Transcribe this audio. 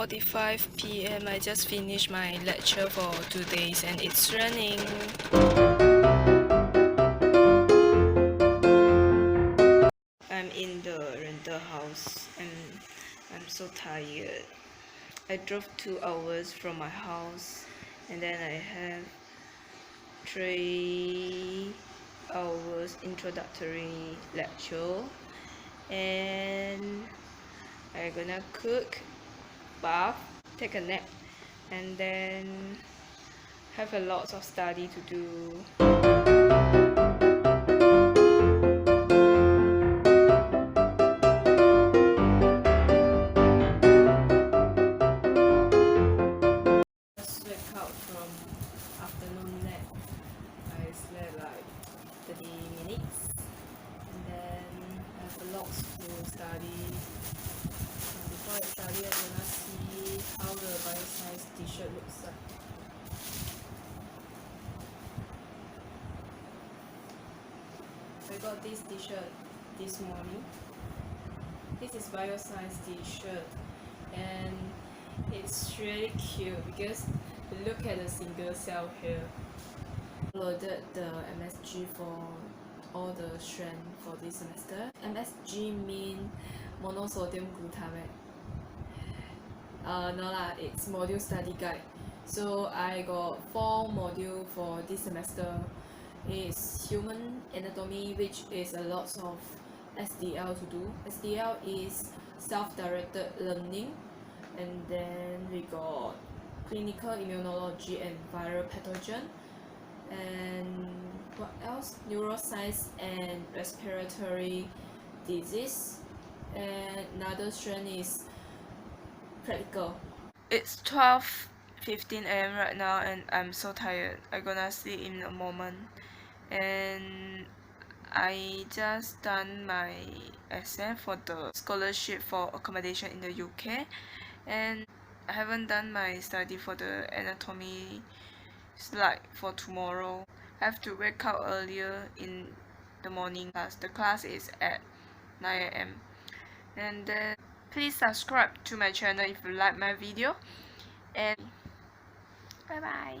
4:45 p.m. I just finished my lecture for 2 days and it's running. I'm in the rental house and I'm so tired. I drove 2 hours from my house and then I have 3 hours introductory lecture and I'm gonna cook, bath, take a nap and then have a lot of study to do. Just wake up from afternoon nap. I slept like 30 minutes and then I have a lot to study. Before I study, I'm gonna see how the bioscience t-shirt looks like. I got this t-shirt this morning. This is bioscience t-shirt and it's really cute because look at the single cell here. Loaded the MSG for all the strand for this semester. MSG mean monosodium glutamate. No lah, it's module study guide. So I got 4 modules for this semester. It's human anatomy, which is a lot of SDL to do. SDL is self-directed learning, and then we got clinical immunology and viral pathogen, and what else? Neuroscience and respiratory disease, and another strand is practical. It's 12:15 a.m. right now and I'm so tired. I'm gonna sleep in a moment. And I just done my exam for the scholarship for accommodation in the UK and I haven't done my study for the anatomy slide for tomorrow. I have to wake up earlier in the morning class. The class is at 9 a.m. and then please subscribe to my channel if you like my video and bye bye.